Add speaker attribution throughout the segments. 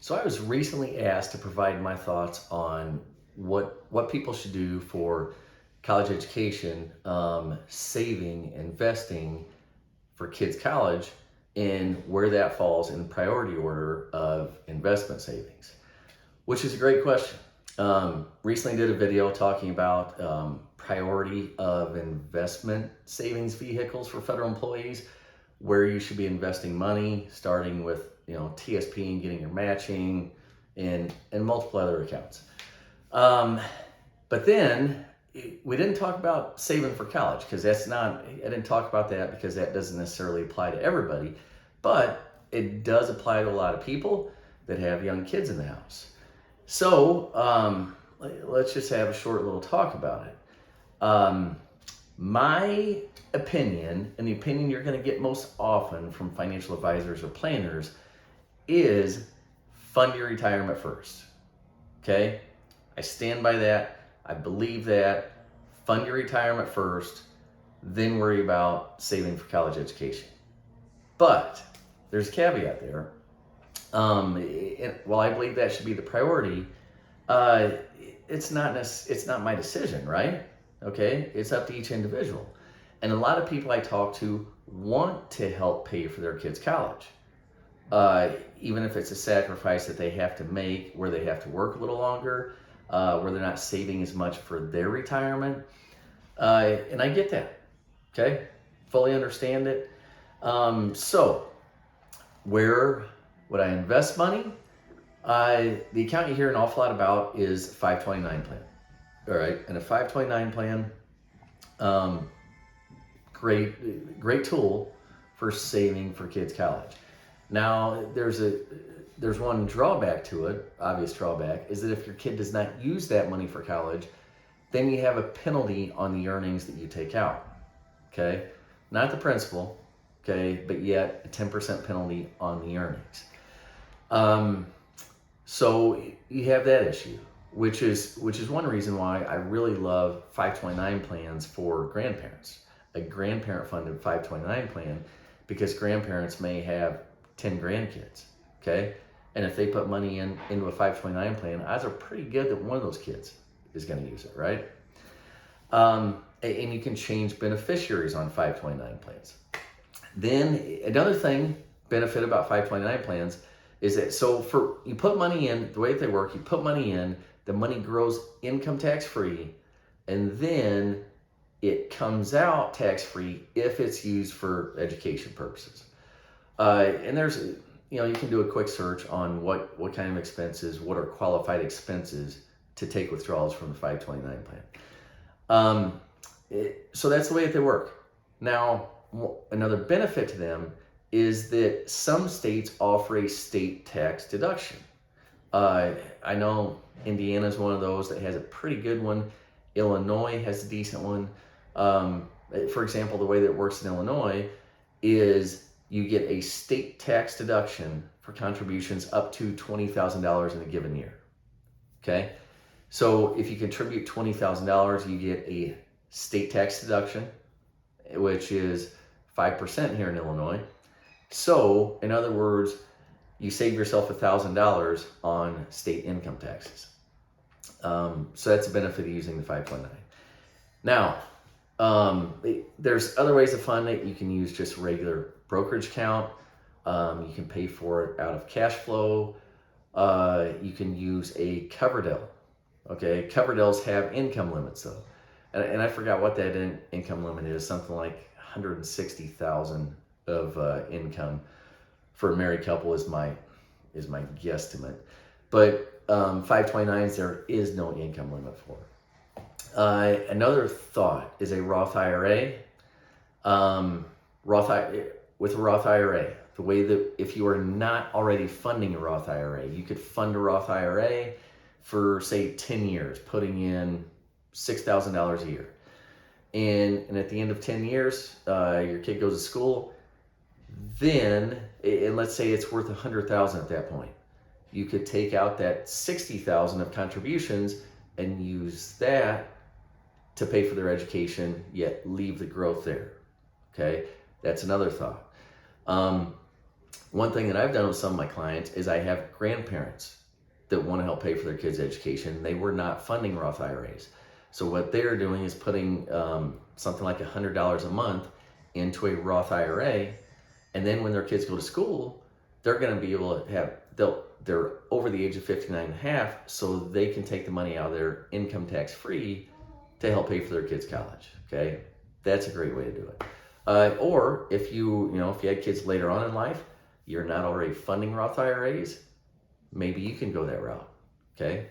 Speaker 1: So I was recently asked to provide my thoughts on what people should do for college education, saving, investing for kids' college, and where that falls in the priority order of investment savings, which is a great question. Recently did a video talking about priority of investment savings vehicles for federal employees, where you should be investing money, starting with TSP and getting your matching, and multiple other accounts. But then we didn't talk about saving for college because I didn't talk about that because that doesn't necessarily apply to everybody, but it does apply to a lot of people that have young kids in the house. So let's just have a short little talk about it. My opinion, and the opinion you're going to get most often from financial advisors or planners, is fund your retirement first. Okay? I stand by that. I believe that. Fund your retirement first, then worry about saving for college education. But there's a caveat there. While I believe that should be the priority, it's not my decision, right? Okay, it's up to each individual. And a lot of people I talk to want to help pay for their kids' college, even if it's a sacrifice that they have to make, where they have to work a little longer, where they're not saving as much for their retirement. And I get that. Okay, fully understand it. So where would I invest money? The account you hear an awful lot about is 529 plan. All right, and a 529 plan, great tool for saving for kids' college. Now, there's one drawback to it. Obvious drawback is that if your kid does not use that money for college, then you have a penalty on the earnings that you take out. Okay, not the principal. Okay, but yet a 10% penalty on the earnings. So you have that issue, which is one reason why I really love 529 plans for grandparents. A grandparent funded 529 plan, because grandparents may have 10 grandkids, okay? And if they put money into a 529 plan, odds are pretty good that one of those kids is going to use it, right? And you can change beneficiaries on 529 plans. Then another benefit about 529 plans is that you put money in, the way that they work, you put money in, the money grows income tax free, and then it comes out tax free if it's used for education purposes. And there's, you can do a quick search on what kind of expenses, what are qualified expenses to take withdrawals from the 529 plan. So that's the way that they work. Now, another benefit to them is that some states offer a state tax deduction. I know Indiana is one of those that has a pretty good one. Illinois has a decent one. For example, the way that it works in Illinois is you get a state tax deduction for contributions up to $20,000 in a given year. Okay? So if you contribute $20,000, you get a state tax deduction, which is 5% here in Illinois. So, in other words, you save yourself $1,000 on state income taxes. So that's a benefit of using the 529. Now, there's other ways to fund it. You can use just a regular brokerage account. You can pay for it out of cash flow. You can use a Coverdell. Okay, Coverdells have income limits though, and I forgot what that income limit is. Something like 160,000 of income for a married couple is my guesstimate. But 529s, there is no income limit for. Another thought is a Roth IRA. With a Roth IRA, the way that if you are not already funding a Roth IRA, you could fund a Roth IRA for say 10 years, putting in $6,000 a year. And at the end of 10 years, your kid goes to school, then, and let's say it's worth $100,000 at that point, you could take out that $60,000 of contributions and use that to pay for their education, yet leave the growth there. Okay, that's another thought. One thing that I've done with some of my clients is I have grandparents that want to help pay for their kids' education. They were not funding Roth IRAs. So what they're doing is putting something like $100 a month into a Roth IRA. And then when their kids go to school, they're going to be able to have, they're over the age of 59 and a half, so they can take the money out of their income tax free to help pay for their kids' college. Okay. That's a great way to do it. Or if if you had kids later on in life, you're not already funding Roth IRAs, maybe you can go that route, okay?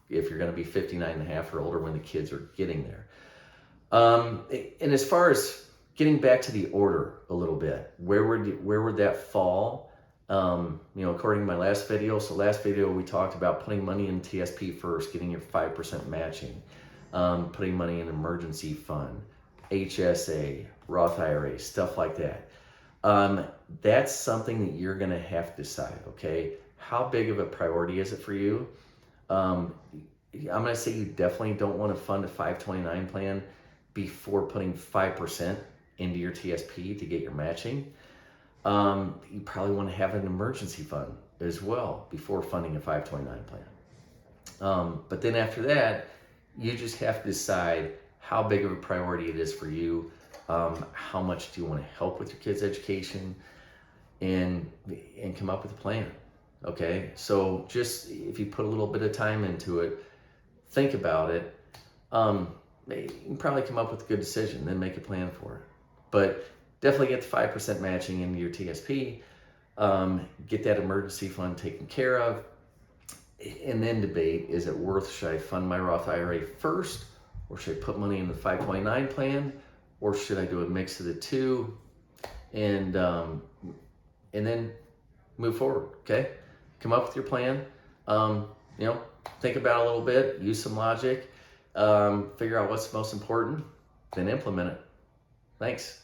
Speaker 1: If you're going to be 59 and a half or older when the kids are getting there. And as far as getting back to the order a little bit, where would that fall? According to my last video, so last video we talked about putting money in TSP first, getting your 5% matching, putting money in emergency fund, HSA, Roth IRA, stuff like that. That's something that you're going to have to decide, okay? How big of a priority is it for you? I'm going to say you definitely don't want to fund a 529 plan before putting 5% into your TSP to get your matching. You probably want to have an emergency fund as well before funding a 529 plan. But then after that, you just have to decide how big of a priority it is for you. How much do you want to help with your kids' education, and come up with a plan. Okay, so just if you put a little bit of time into it, think about it, you can probably come up with a good decision, then make a plan for it. But definitely get the 5% matching into your TSP, get that emergency fund taken care of, and then debate, is it worth, should I fund my Roth IRA first, or should I put money in the 529 plan, or should I do a mix of the two, and then move forward, okay? Come up with your plan, think about it a little bit, use some logic, figure out what's most important, then implement it. Thanks.